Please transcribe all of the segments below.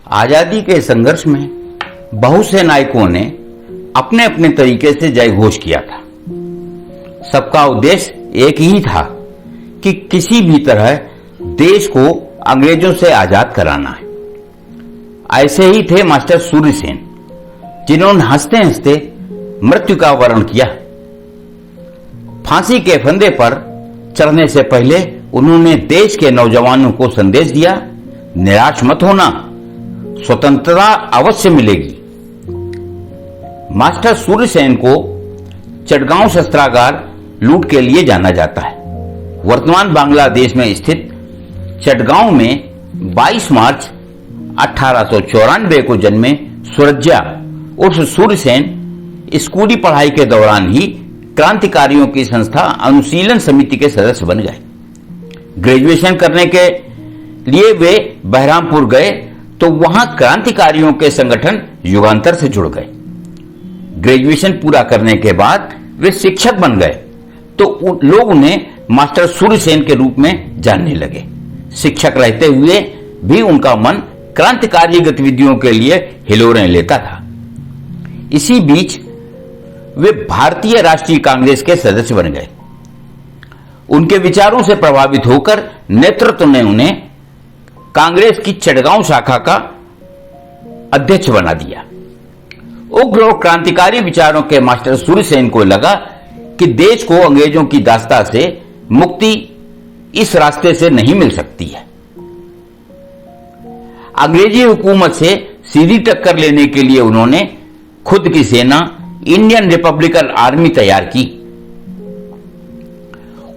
आजादी के संघर्ष में बहुत से नायकों ने अपने अपने तरीके से जय घोष किया था। सबका उद्देश्य एक ही था कि किसी भी तरह देश को अंग्रेजों से आजाद कराना है। ऐसे ही थे मास्टर सूर्यसेन, जिन्होंने हंसते हंसते मृत्यु का वरण किया। फांसी के फंदे पर चढ़ने से पहले उन्होंने देश के नौजवानों को संदेश दिया, निराश मत होना, स्वतंत्रता अवश्य मिलेगी। मास्टर सूर्यसेन को चटगांव शस्त्रागार लूट के लिए जाना जाता है। वर्तमान बांग्लादेश में स्थित चटगांव में 22 मार्च 1894 को जन्मे सुरज्जा उर्फ सूर्यसेन स्कूली पढ़ाई के दौरान ही क्रांतिकारियों की संस्था अनुशीलन समिति के सदस्य बन गए। ग्रेजुएशन करने के लिए वे बहरामपुर गए तो वहां क्रांतिकारियों के संगठन युगांतर से जुड़ गए। ग्रेजुएशन पूरा करने के बाद वे शिक्षक बन गए तो लोग उन्हें मास्टर सूर्यसेन के रूप में जानने लगे। शिक्षक रहते हुए भी उनका मन क्रांतिकारी गतिविधियों के लिए हिलोरें लेता था। इसी बीच वे भारतीय राष्ट्रीय कांग्रेस के सदस्य बन गए। उनके विचारों से प्रभावित होकर नेतृत्व ने उन्हें कांग्रेस की चटगांव शाखा का अध्यक्ष बना दिया। उग्र और क्रांतिकारी विचारों के मास्टर सूर्यसेन को लगा कि देश को अंग्रेजों की दास्ता से मुक्ति इस रास्ते से नहीं मिल सकती है। अंग्रेजी हुकूमत से सीधी टक्कर लेने के लिए उन्होंने खुद की सेना इंडियन रिपब्लिकन आर्मी तैयार की।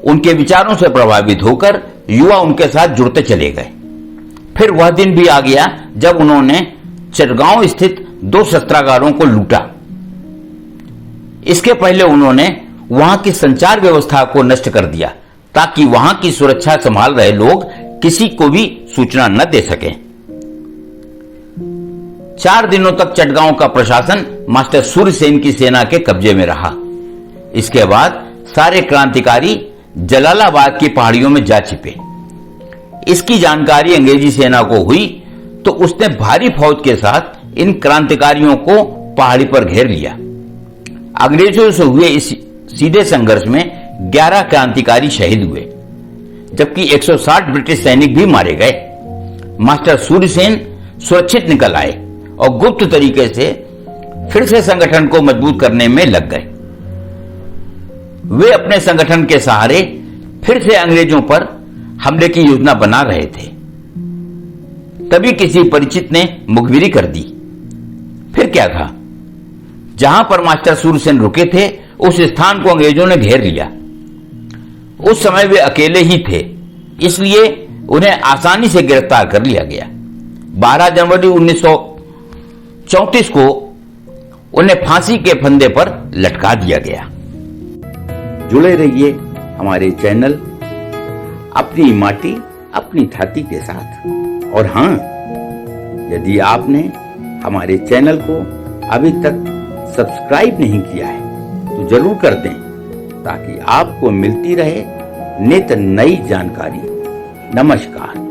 उनके विचारों से प्रभावित होकर युवा उनके साथ जुड़ते चले गए। फिर वह दिन भी आ गया जब उन्होंने चटगांव स्थित 2 शस्त्रागारों को लूटा। इसके पहले उन्होंने वहां की संचार व्यवस्था को नष्ट कर दिया ताकि वहां की सुरक्षा संभाल रहे लोग किसी को भी सूचना न दे सकें। 4 दिनों तक चटगांव का प्रशासन मास्टर सूर्यसेन की सेना के कब्जे में रहा। इसके बाद सारे क्रांतिकारी जलालाबाद की पहाड़ियों में जा छिपे। इसकी जानकारी अंग्रेजी सेना को हुई तो उसने भारी फौज के साथ इन क्रांतिकारियों को पहाड़ी पर घेर लिया। अंग्रेजों से हुए इस सीधे संघर्ष में 11 क्रांतिकारी शहीद हुए, जबकि 160 ब्रिटिश सैनिक भी मारे गए। मास्टर सूर्यसेन सुरक्षित निकल आए और गुप्त तरीके से फिर से संगठन को मजबूत करने में लग गए। वे अपने संगठन के सहारे फिर से अंग्रेजों पर हमले की योजना बना रहे थे। तभी किसी परिचित ने मुखबिरी कर दी। फिर क्या था, जहां पर मास्टर सूर्यसेन रुके थे उस स्थान को अंग्रेजों ने घेर लिया। उस समय वे अकेले ही थे, इसलिए उन्हें आसानी से गिरफ्तार कर लिया गया। 12 जनवरी 1934 को उन्हें फांसी के फंदे पर लटका दिया गया। जुड़े रहिए हमारे चैनल अपनी माटी अपनी छाती के साथ। और हां, यदि आपने हमारे चैनल को अभी तक सब्सक्राइब नहीं किया है तो जरूर कर दें ताकि आपको मिलती रहे नित नई जानकारी। नमस्कार।